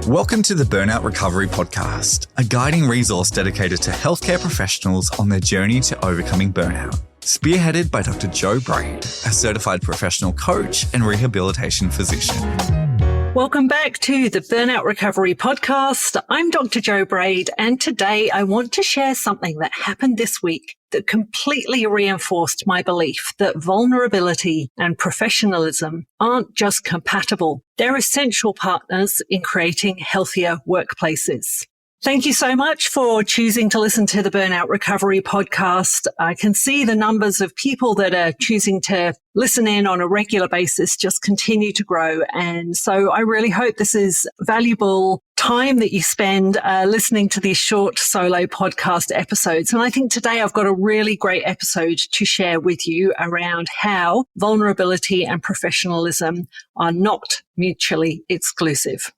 Welcome to the Burnout Recovery Podcast, a guiding resource dedicated to healthcare professionals on their journey to overcoming burnout. Spearheaded by Dr. Joe Braid, a certified professional coach and rehabilitation physician. Welcome back to the Burnout Recovery Podcast. I'm Dr. Joe Braid, and today I want to share something that happened this week that completely reinforced my belief that vulnerability and professionalism aren't just compatible. They're essential partners in creating healthier workplaces. Thank you so much for choosing to listen to the Burnout Recovery Podcast. I can see the numbers of people that are choosing to listen in on a regular basis just continue to grow. And so I really hope this is valuable time that you spend listening to these short solo podcast episodes. And I think today I've got a really great episode to share with you around how vulnerability and professionalism are not mutually exclusive.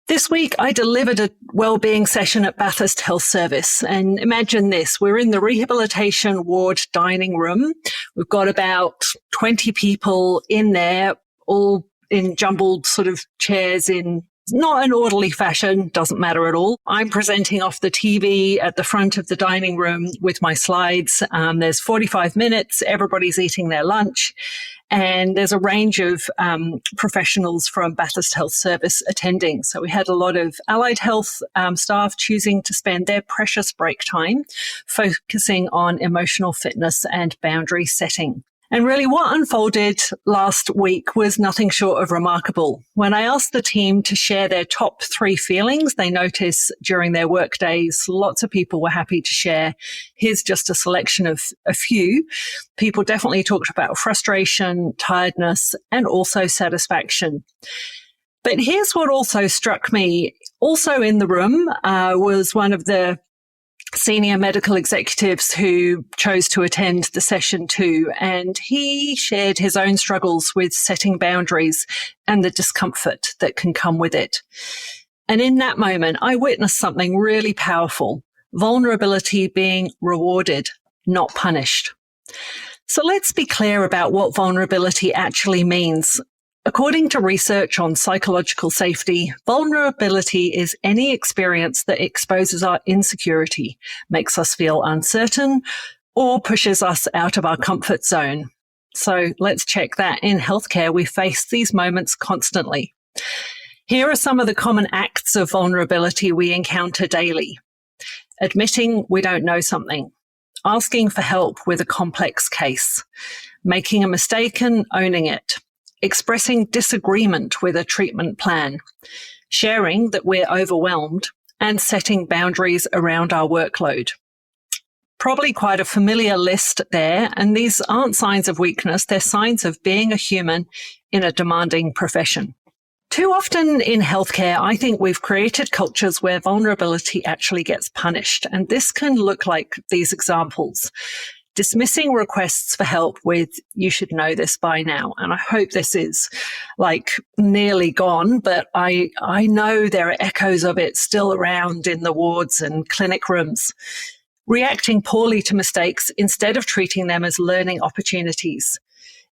This week, I delivered a wellbeing session at Bathurst Health Service. And imagine this, we're in the rehabilitation ward dining room. We've got about 20 people in there, all in jumbled sort of chairs in not an orderly fashion, doesn't matter at all. I'm presenting off the TV at the front of the dining room with my slides. There's 45 minutes, everybody's eating their lunch. And there's a range of professionals from Bathurst Health Service attending. So we had a lot of allied health staff choosing to spend their precious break time focusing on emotional fitness and boundary setting. And really what unfolded last week was nothing short of remarkable. When I asked the team to share their top 3 feelings they noticed during their work days, lots of people were happy to share. Here's just a selection of a few. People definitely talked about frustration, tiredness, and also satisfaction. But here's what also struck me. Also in the room was one of the senior medical executives who chose to attend the session too, and he shared his own struggles with setting boundaries and the discomfort that can come with it. And in that moment, I witnessed something really powerful, vulnerability being rewarded, not punished. So let's be clear about what vulnerability actually means. According to research on psychological safety, vulnerability is any experience that exposes our insecurity, makes us feel uncertain, or pushes us out of our comfort zone. So let's check that. In healthcare, we face these moments constantly. Here are some of the common acts of vulnerability we encounter daily. Admitting we don't know something, asking for help with a complex case, making a mistake and owning it, expressing disagreement with a treatment plan, sharing that we're overwhelmed, and setting boundaries around our workload. Probably quite a familiar list there, and these aren't signs of weakness, they're signs of being a human in a demanding profession. Too often in healthcare, I think we've created cultures where vulnerability actually gets punished, and this can look like these examples. Dismissing requests for help with, you should know this by now. And I hope this is like nearly gone, but I know there are echoes of it still around in the wards and clinic rooms. Reacting poorly to mistakes instead of treating them as learning opportunities.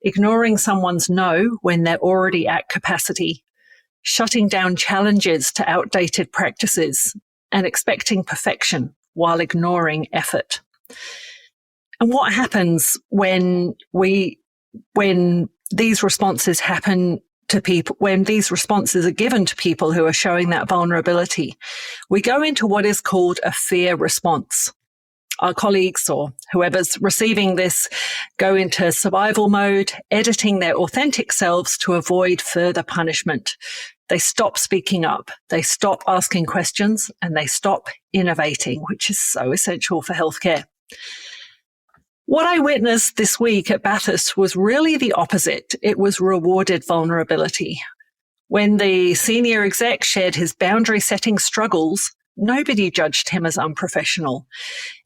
Ignoring someone's no when they're already at capacity. Shutting down challenges to outdated practices and expecting perfection while ignoring effort. And what happens when these responses happen to people, when these responses are given to people who are showing that vulnerability? We go into what is called a fear response. Our colleagues or whoever's receiving this go into survival mode, editing their authentic selves to avoid further punishment. They stop speaking up, they stop asking questions, and they stop innovating, which is so essential for healthcare. What I witnessed this week at Bathurst was really the opposite. It was rewarded vulnerability. When the senior exec shared his boundary setting struggles, nobody judged him as unprofessional.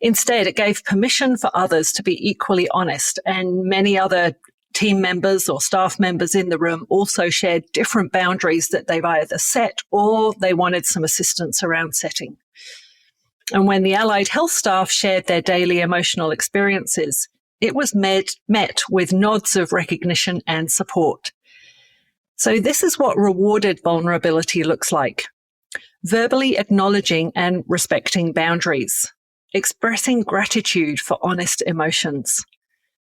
Instead, it gave permission for others to be equally honest, and many other team members or staff members in the room also shared different boundaries that they've either set or they wanted some assistance around setting. And when the allied health staff shared their daily emotional experiences, it was met with nods of recognition and support. So this is what rewarded vulnerability looks like. verbally acknowledging and respecting boundaries, expressing gratitude for honest emotions,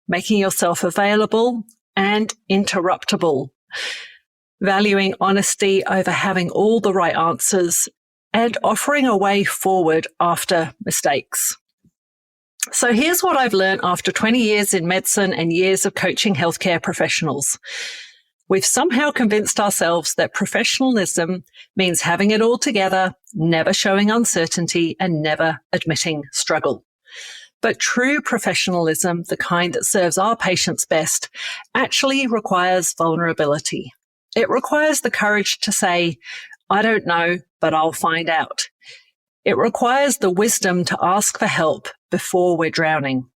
making yourself available and interruptible, valuing honesty over having all the right answers, and offering a way forward after mistakes. So here's what I've learned after 20 years in medicine and years of coaching healthcare professionals. We've somehow convinced ourselves that professionalism means having it all together, never showing uncertainty, and never admitting struggle. But true professionalism, the kind that serves our patients best, actually requires vulnerability. It requires the courage to say, I don't know, but I'll find out. It requires the wisdom to ask for help before we're drowning.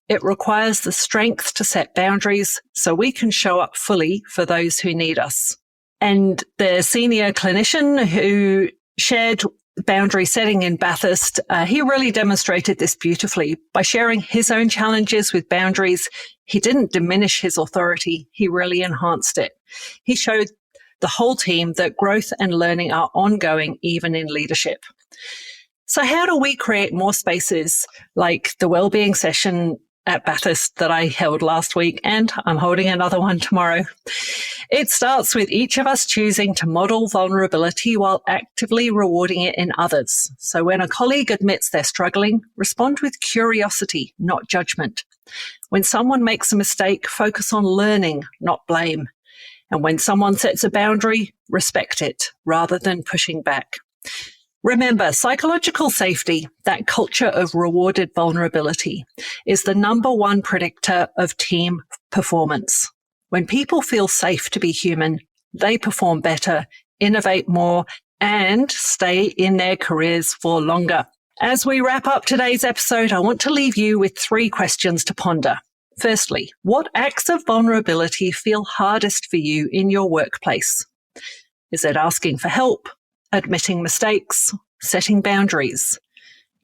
It requires the strength to set boundaries so we can show up fully for those who need us. And the senior clinician who shared boundary setting in Bathurst, he really demonstrated this beautifully. By sharing his own challenges with boundaries, he didn't diminish his authority, he really enhanced it. He showed the whole team that growth and learning are ongoing even in leadership. So how do we create more spaces like the wellbeing session at Bathurst that I held last week, and I'm holding another one tomorrow? It starts with each of us choosing to model vulnerability while actively rewarding it in others. So when a colleague admits they're struggling, respond with curiosity, not judgment. When someone makes a mistake, focus on learning, not blame. And when someone sets a boundary, respect it rather than pushing back. Remember, psychological safety, that culture of rewarded vulnerability, is the number one predictor of team performance. When people feel safe to be human, they perform better, innovate more, and stay in their careers for longer. As we wrap up today's episode, I want to leave you with 3 questions to ponder. Firstly, what acts of vulnerability feel hardest for you in your workplace? Is it asking for help, admitting mistakes, setting boundaries?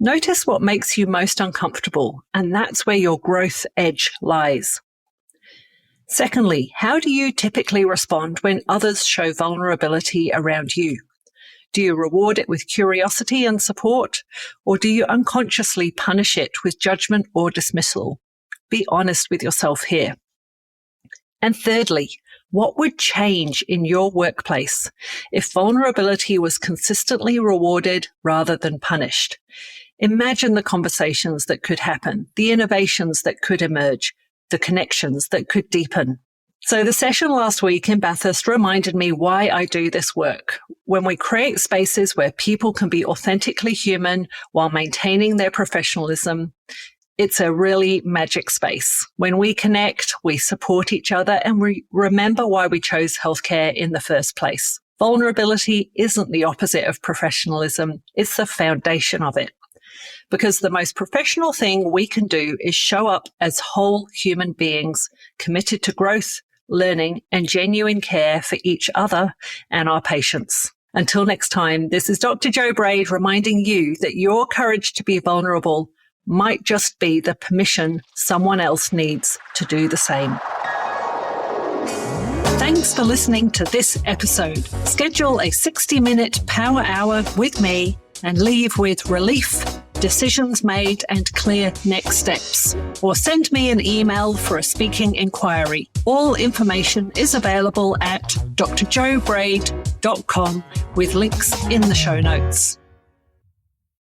Notice what makes you most uncomfortable, and that's where your growth edge lies. Secondly, how do you typically respond when others show vulnerability around you? Do you reward it with curiosity and support, or do you unconsciously punish it with judgment or dismissal? Be honest with yourself here. And thirdly, what would change in your workplace if vulnerability was consistently rewarded rather than punished? Imagine the conversations that could happen, the innovations that could emerge, the connections that could deepen. So the session last week in Bathurst reminded me why I do this work. When we create spaces where people can be authentically human while maintaining their professionalism, it's a really magic space. When we connect, we support each other, and we remember why we chose healthcare in the first place. Vulnerability isn't the opposite of professionalism. It's the foundation of it. Because the most professional thing we can do is show up as whole human beings committed to growth, learning, and genuine care for each other and our patients. Until next time, this is Dr. Jo Braid reminding you that your courage to be vulnerable might just be the permission someone else needs to do the same. Thanks for listening to this episode. Schedule a 60-minute power hour with me and leave with relief, decisions made, and clear next steps. Or send me an email for a speaking inquiry. All information is available at drjobraid.com with links in the show notes.